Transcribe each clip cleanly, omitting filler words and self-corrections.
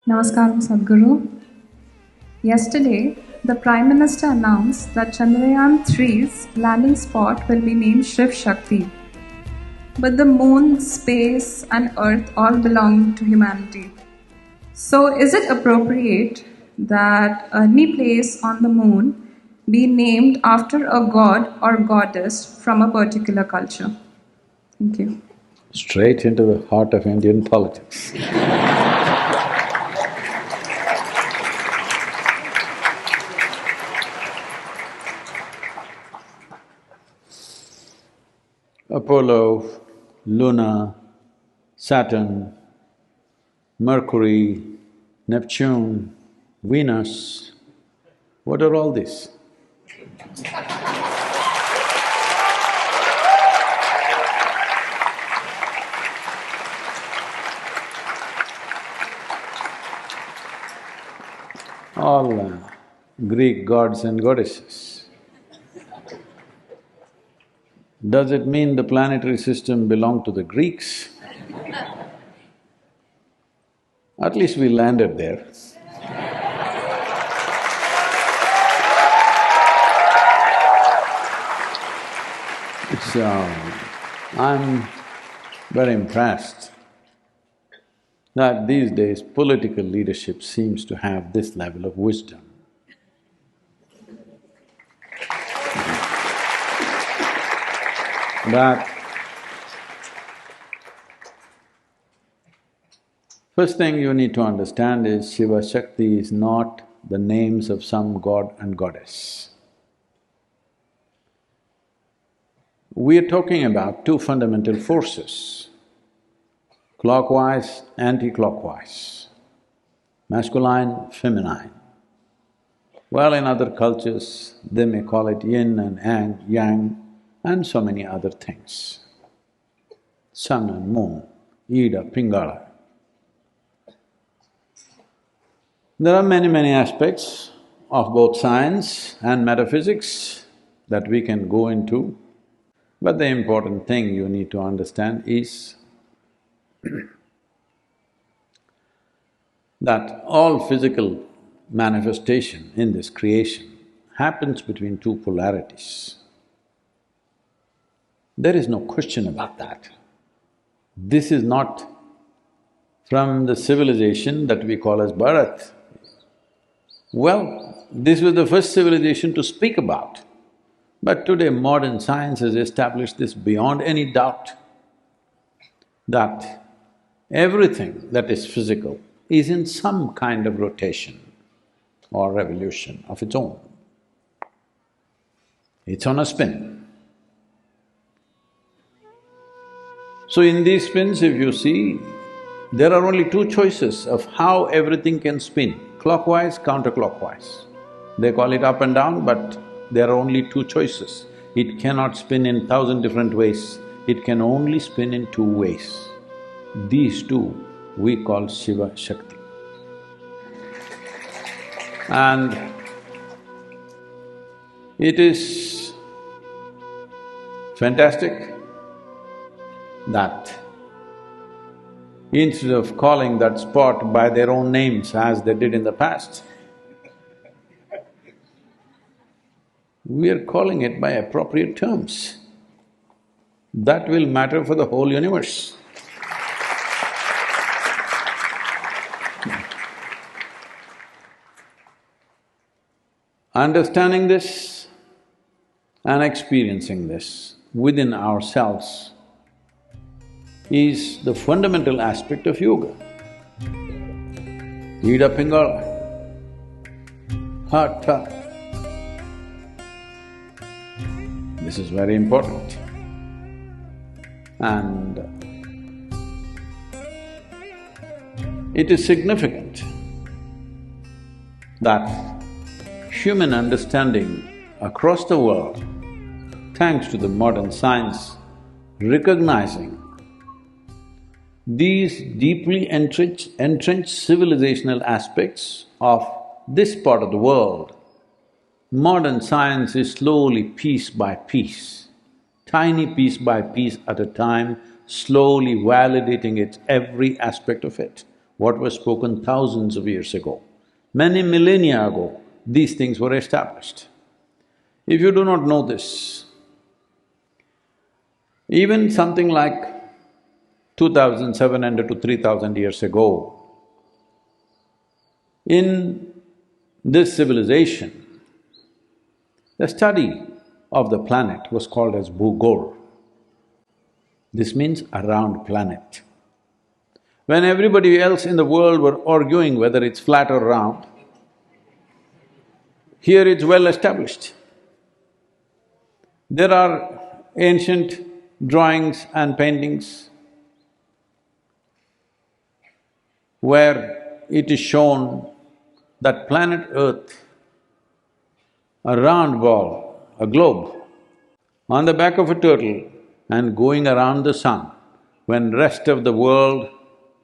Namaskaram, Sadhguru. Yesterday, the Prime Minister announced that Chandrayaan 3's landing spot will be named Shiv Shakti. But the moon, space, and earth all belong to humanity. So, is it appropriate that any place on the moon be named after a god or goddess from a particular culture? Thank you. Straight into the heart of Indian politics. Apollo, Luna, Saturn, Mercury, Neptune, Venus, what are all these? All Greek gods and goddesses. Does it mean the planetary system belonged to the Greeks? At least we landed there. So, I'm very impressed that these days political leadership seems to have this level of wisdom. That first thing you need to understand is Shiva Shakti is not the names of some god and goddess. We are talking about two fundamental forces, clockwise, anti-clockwise, masculine, feminine. Well, in other cultures, they may call it yin and yang, and so many other things. Sun and moon, Ida, Pingala. There are many aspects of both science and metaphysics that we can go into, but the important thing you need to understand is that all physical manifestation in this creation happens between two polarities. There is no question about that. This is not from the civilization that we call as Bharat. Well, this was the first civilization to speak about, but today modern science has established this beyond any doubt, that everything that is physical is in some kind of rotation or revolution of its own. It's on a spin. So in these spins, if you see, there are only two choices of how everything can spin, clockwise, counterclockwise. They call it up and down, but there are only two choices. It cannot spin in 1,000 different ways, it can only spin in two ways. These two we call Shiva Shakti. And it is fantastic that instead of calling that spot by their own names as they did in the past, we are calling it by appropriate terms. That will matter for the whole universe. Understanding this and experiencing this within ourselves is the fundamental aspect of yoga. Ida Pingala, Hatha. This is very important. And it is significant that human understanding across the world, thanks to the modern science, recognizing these deeply entrenched civilizational aspects of this part of the world, modern science is slowly, piece by piece, tiny piece by piece at a time, slowly validating its every aspect of it. what was spoken thousands of years ago. Many millennia ago, these things were established. If you do not know this, even something like 2,700 to 3,000 years ago, in this civilization, the study of the planet was called as Bhugol. This means around planet. When everybody else in the world were arguing whether it's flat or round, here it's well established. There are ancient drawings and paintings where it is shown that planet Earth, a round ball, a globe, on the back of a turtle and going around the sun, when rest of the world,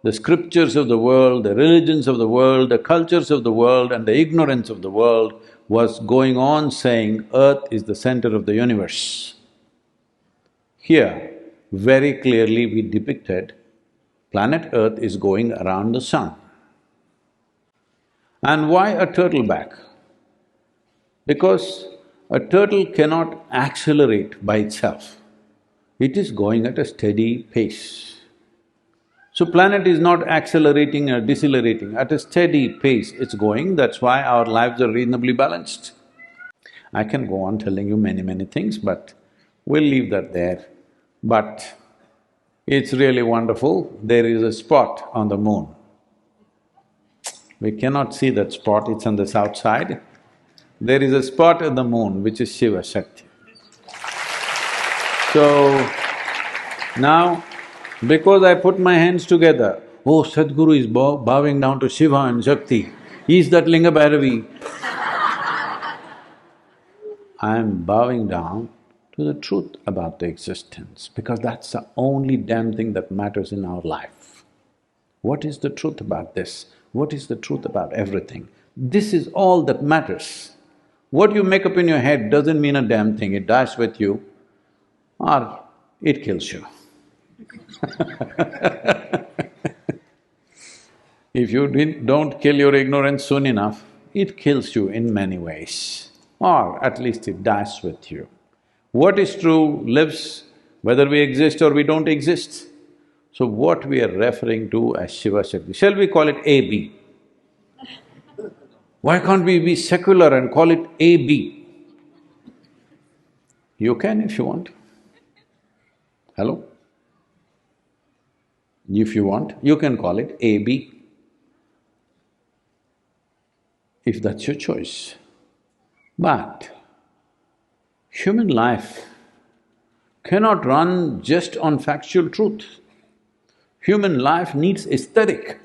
the scriptures of the world, the religions of the world, the cultures of the world and the ignorance of the world was going on saying Earth is the center of the universe. Here, very clearly we depicted planet Earth is going around the sun. And why a turtle back? Because a turtle cannot accelerate by itself. It is going at a steady pace. So planet is not accelerating or decelerating, at a steady pace it's going, that's why our lives are reasonably balanced. I can go on telling you many things, but we'll leave that there. But it's really wonderful, there is a spot on the moon. We cannot see that spot, it's on the south side. There is a spot on the moon which is Shiva Shakti. So, now, because I put my hands together, oh, Sadhguru is bowing down to Shiva and Shakti, is that Linga Bhairavi? I am bowing down to the truth about the existence, because that's the only damn thing that matters in our life. What is the truth about this? What is the truth about everything? This is all that matters. What you make up in your head doesn't mean a damn thing, it dies with you or it kills you. If you don't kill your ignorance soon enough, it kills you in many ways, or at least it dies with you. What is true lives whether we exist or we don't exist. So what we are referring to as Shiva Shakti, shall we call it AB? Why can't we be secular and call it AB? You can if you want. Hello? If you want, you can call it AB, if that's your choice. But human life cannot run just on factual truth. Human life needs aesthetic.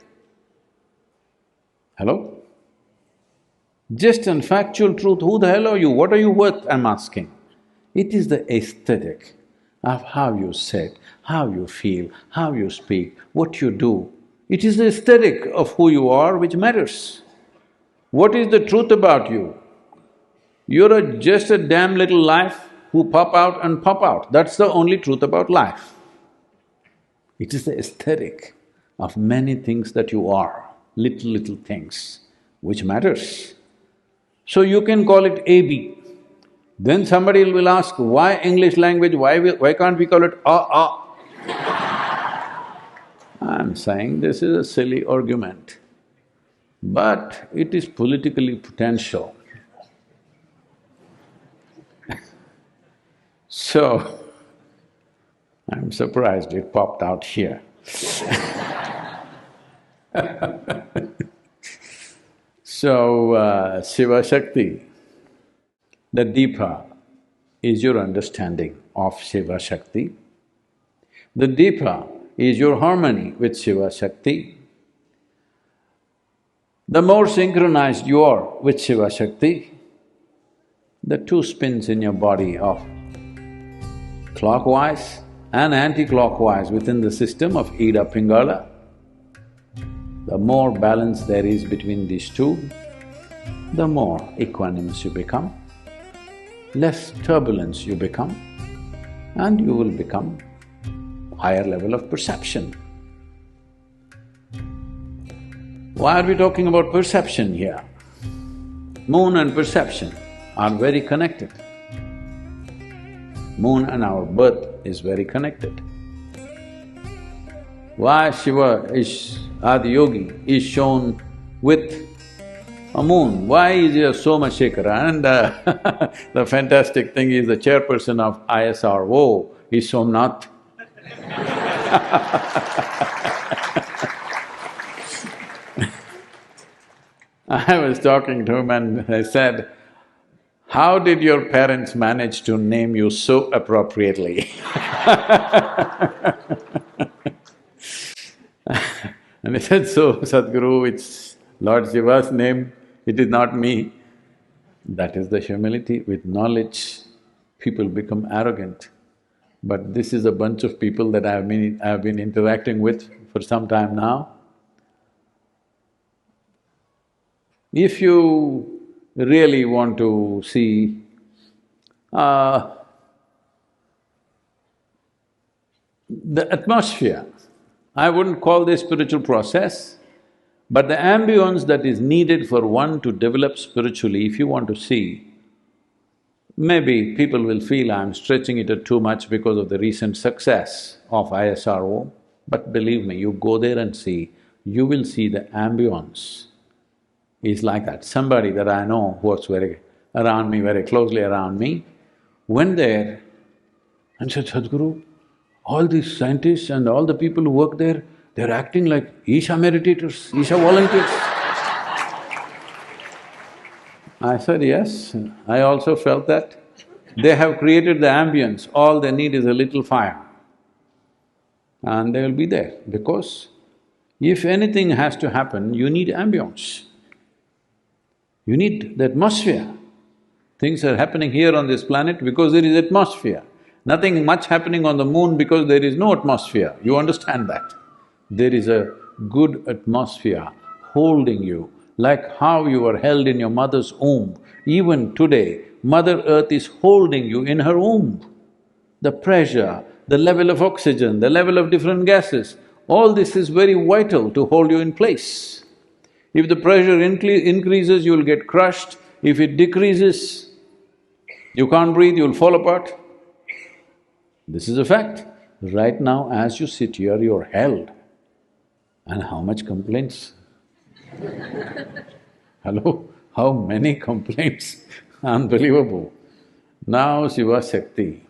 Hello? Just on factual truth, who the hell are you? What are you worth, I'm asking. It is the aesthetic of how you sit, how you feel, how you speak, what you do. It is the aesthetic of who you are which matters. What is the truth about you? You're just a damn little life who pop out and pop out, that's the only truth about life. It is the aesthetic of many things that you are, little things, which matters. So you can call it AB. Then somebody will ask, why English language, why can't we call it I'm saying this is a silly argument, but it is politically potential. So, I'm surprised it popped out here. So, Shiva Shakti, the Deepa is your understanding of Shiva Shakti. The Deepa is your harmony with Shiva Shakti. The more synchronized you are with Shiva Shakti, the two spins in your body of clockwise and anti-clockwise within the system of Ida Pingala, the more balance there is between these two, the more equanimous you become, less turbulence you become, and you will become higher level of perception. Why are we talking about perception here? Moon and perception are very connected. Moon and our birth is very connected. Why Shiva is… Adiyogi is shown with a moon? Why is he a Somashekara? And the fantastic thing is the chairperson of ISRO is Somnath. I was talking to him and I said, "How did your parents manage to name you so appropriately?" And he said, "So, Sadhguru, it's Lord Shiva's name, it is not me." That is the humility. With knowledge, people become arrogant. But this is a bunch of people that I've been interacting with for some time now. If you really want to see the atmosphere, I wouldn't call this spiritual process, but the ambience that is needed for one to develop spiritually, if you want to see, maybe people will feel I'm stretching it too much because of the recent success of ISRO, but believe me, you go there and see, you will see the ambience is like that. Somebody that I know who works very closely around me, went there and said, "Sadhguru, all these scientists and all the people who work there, they're acting like Isha meditators, Isha volunteers." I said, "Yes, I also felt that. They have created the ambience, all they need is a little fire. And they will be there, because if anything has to happen, you need ambience. You need the atmosphere. Things are happening here on this planet because there is atmosphere. Nothing much happening on the moon because there is no atmosphere, you understand that? There is a good atmosphere holding you, like how you were held in your mother's womb. Even today, Mother Earth is holding you in her womb. The pressure, the level of oxygen, the level of different gases, all this is very vital to hold you in place. If the pressure increases, you'll get crushed. If it decreases, you can't breathe, you'll fall apart. This is a fact. Right now, as you sit here, you're held. And how much complaints? Hello? How many complaints? Unbelievable. Now Shiva Shakti.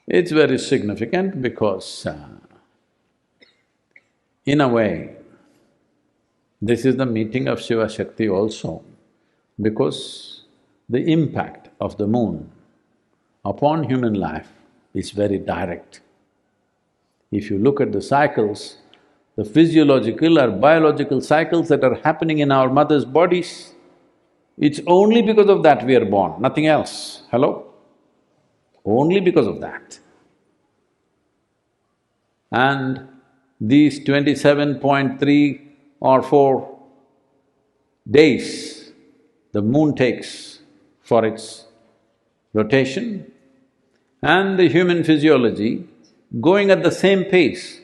It's very significant because in a way, this is the meeting of Shiva Shakti also, because the impact of the moon upon human life is very direct. If you look at the cycles, the physiological or biological cycles that are happening in our mother's bodies, it's only because of that we are born, nothing else. Hello? Only because of that. And these 27.3 or 4 days the moon takes for its rotation, and the human physiology going at the same pace.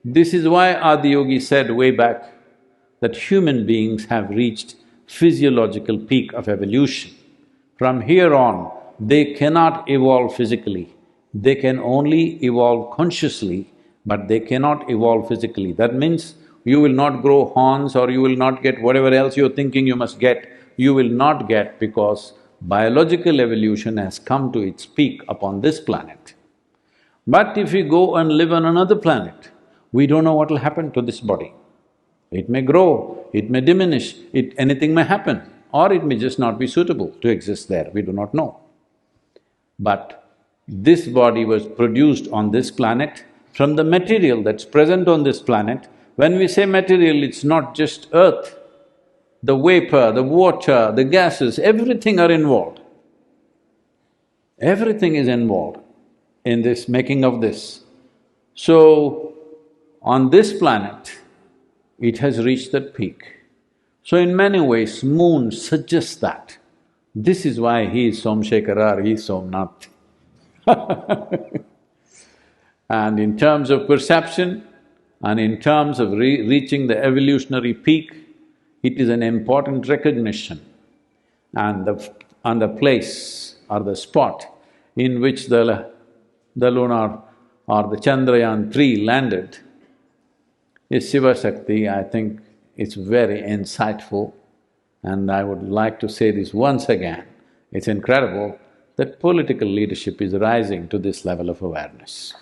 This is why Adiyogi said way back that human beings have reached physiological peak of evolution. From here on, they cannot evolve physically. They can only evolve consciously, but they cannot evolve physically. That means you will not grow horns or you will not get whatever else you're thinking you must get, you will not get, because biological evolution has come to its peak upon this planet. But if we go and live on another planet, we don't know what will happen to this body. It may grow, it may diminish, anything may happen, or it may just not be suitable to exist there, we do not know. But this body was produced on this planet from the material that's present on this planet. When we say material, it's not just earth. The vapor, the water, the gases, everything are involved. Everything is involved in this making of this. So, on this planet, it has reached that peak. So in many ways, moon suggests that. This is why he is Somshekara or he is Somnath. And in terms of perception and in terms of reaching the evolutionary peak, it is an important recognition. And the place or the spot in which the lunar or the Chandrayaan-3 landed is Shiva Shakti. I think it's very insightful, and I would like to say this once again. It's incredible that political leadership is rising to this level of awareness.